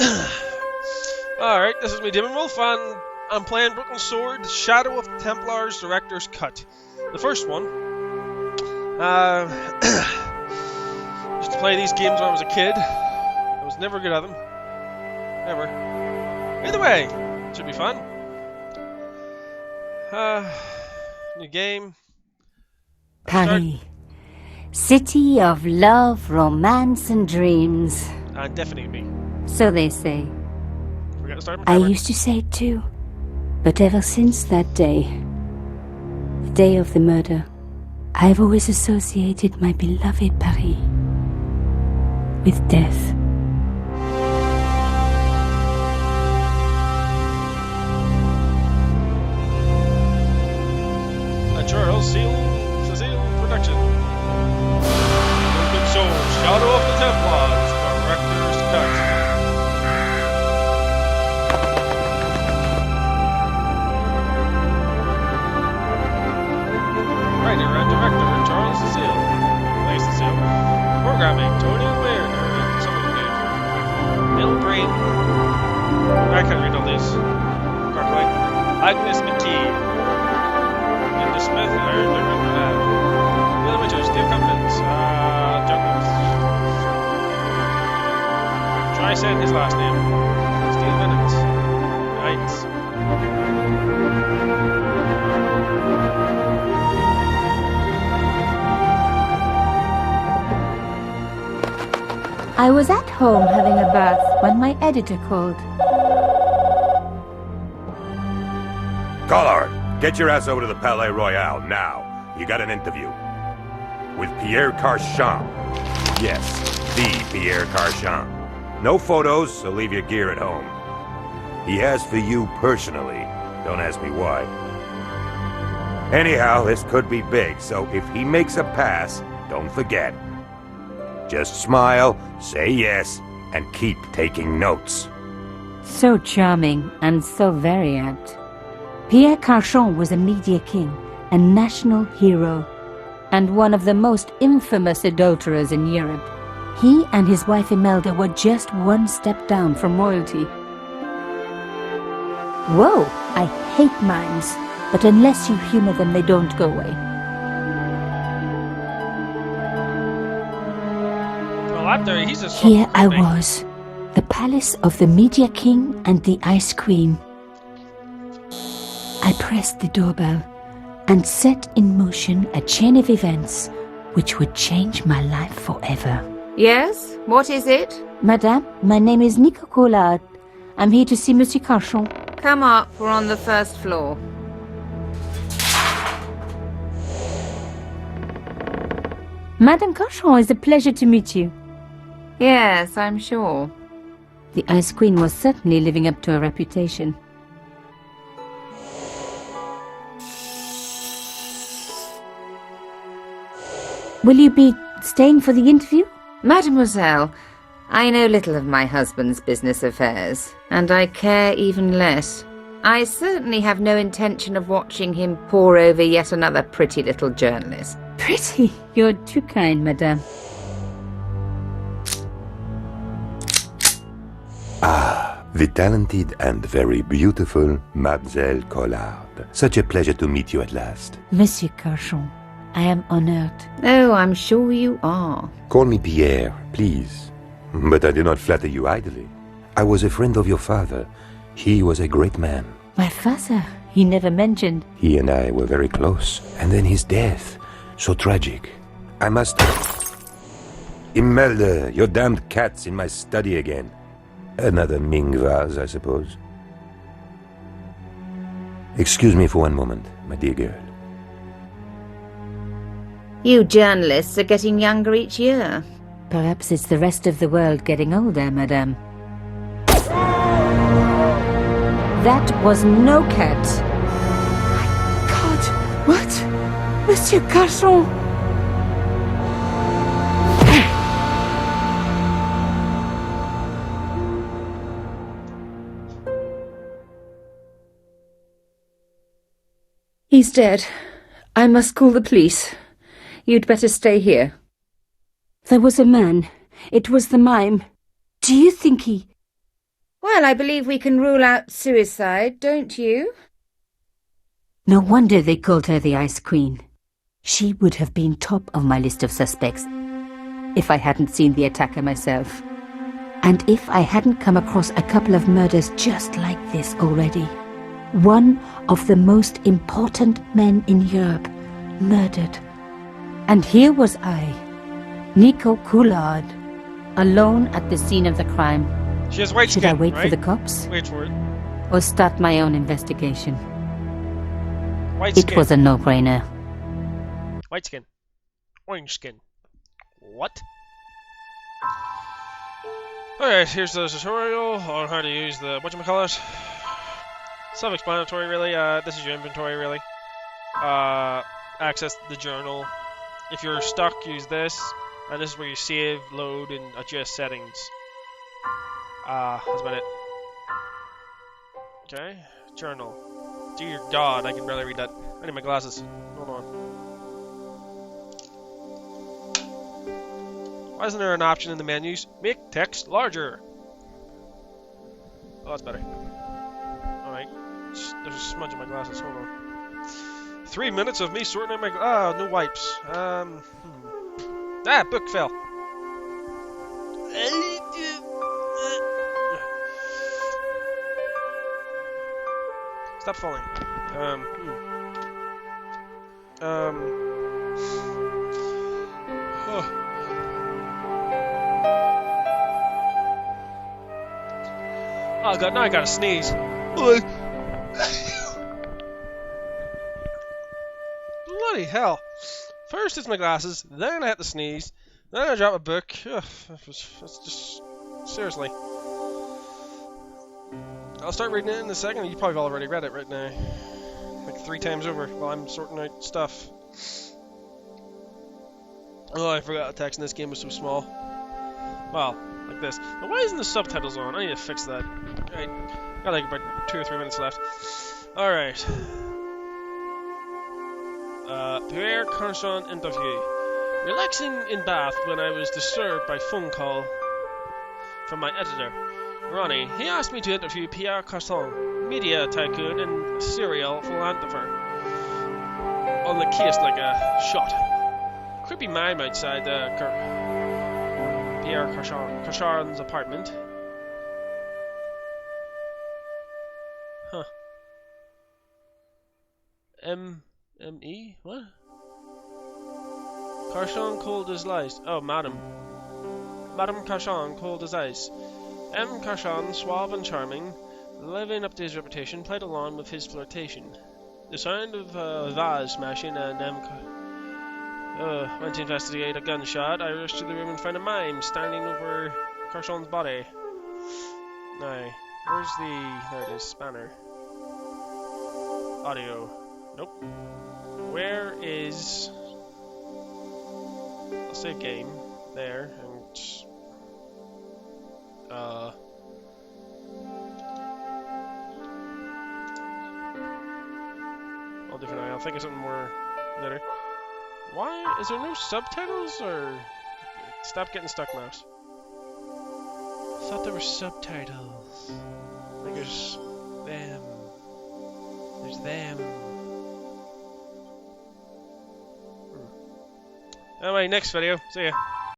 Alright, this is me, Demon Wolf, and I'm playing Broken Sword, Shadow of the Templars, Director's Cut. The first one. Used to play these games when I was a kid. I was never good at them. Never. Either way, it should be fun. New game. Paris. City of love, romance, and dreams. And definitely me. So they say. Forget to start my I timer. used to say it too. But ever since that day, the day of the murder, I've always associated my beloved Paris with death. A Charles Cecile production. Broken Sword, Shadow of the Templars, Director's Cut. Writer and director Charles Cecile. Plays Cecile. Programming Tony Blair. Some of the names. Bill Brain. I can't read all these. Correctly. Agnes McKee. Linda Smith. William Mitchell. Steve Cummins. Douglas. Try saying his last name. Steve Bennett. Right. I was at home having a bath when my editor called. Collard, get your ass over to the Palais Royal now. You got an interview. With Pierre Carchon. Yes, the Pierre Carchon. No photos, so leave your gear at home. He asked for you personally. Don't ask me why. Anyhow, this could be big, so if he makes a pass, don't forget. Just smile, say yes, and keep taking notes. So charming and so very apt. Pierre Carchon was a media king, a national hero, and one of the most infamous adulterers in Europe. He and his wife Imelda were just one step down from royalty. Whoa, I hate mimes, but unless you humor them, they don't go away. He's a Here I was, the palace of the media king and the ice queen. I pressed the doorbell and set in motion a chain of events which would change my life forever. Yes? What is it? Madame, my name is Nico Collard. I'm here to see Monsieur Carchon. Come up, we're on the first floor. Madame Carchon, it's a pleasure to meet you. Yes, I'm sure. The Ice Queen was certainly living up to her reputation. Will you be staying for the interview? Mademoiselle, I know little of my husband's business affairs, and I care even less. I certainly have no intention of watching him pore over yet another pretty little journalist. Pretty? You're too kind, madame. Ah, the talented and very beautiful Mademoiselle Collard. Such a pleasure to meet you at last. Monsieur Carchon, I am honored. Oh, I'm sure you are. Call me Pierre, please. But I do not flatter you idly. I was a friend of your father. He was a great man. My father, he never mentioned. He and I were very close. And then his death. So tragic. I must... Imelda, your damned cat's in my study again. Another Ming vase, I suppose. Excuse me for one moment, my dear girl. You journalists are getting younger each year. Perhaps it's the rest of the world getting older, madame. That was no cat. My God, what? Monsieur Carchon! He's dead. I must call the police. You'd better stay here. There was a man. It was the mime. Do you think he... Well, I believe we can rule out suicide, don't you? No wonder they called her the Ice Queen. She would have been top of my list of suspects if I hadn't seen the attacker myself. And if I hadn't come across a couple of murders just like this already. One of the most important men in Europe murdered. And here was I, Nico Coulard, alone at the scene of the crime. She has white Should skin, I wait right? for the cops? Wait for it. Or start my own investigation? White It skin. was a no-brainer. White skin. Orange skin. What? Alright, here's the tutorial on how to use the whatchamacallit. Self-explanatory, really. This is your inventory, really. Access the journal. If you're stuck, use this. And this is where you save, load, and adjust settings. That's about it. Okay, journal. Dear God, I can barely read that. I need my glasses. Hold on. Why isn't there an option in the menus? Make text larger. Oh, that's better. Alright. There's a smudge in my glasses. Hold on. 3 minutes of me sorting out my... no wipes. Book fell. Stop falling. Oh god, now I gotta sneeze. Bloody hell. First it's my glasses, then I have to sneeze, then I drop a book. Ugh, that's just... seriously. I'll start reading it in a second. You probably already read it right now. Like 3 times over while I'm sorting out stuff. Oh, I forgot the text in this game was so small. Well, like this. Now, why isn't the subtitles on? I need to fix that. Right. Got like about 2 or 3 minutes left. Alright. Pierre Carson interview. Relaxing in Bath when I was disturbed by phone call from my editor, Ronnie. He asked me to interview Pierre Carson, media tycoon and serial philanderer, on the case like a shot. Creepy mime outside Pierre Carson's apartment. Huh. M.E.? What? Carson cold as ice. Oh, Madame Carson cold as ice. M. Carson, suave and charming, living up to his reputation, played along with his flirtation. The sound of a vase smashing and M. Went to investigate a gunshot. I rushed to the room and found a mime standing over Carson's body. Now, where's the... there it is, spanner. Audio. Nope. Where is... I'll say game. There, and... I'll do for now. I'll think of something more later. Why? Is there no subtitles, or... Stop getting stuck, mouse. I thought there were subtitles. I think there's... them. There's them. Anyway, next video. See ya.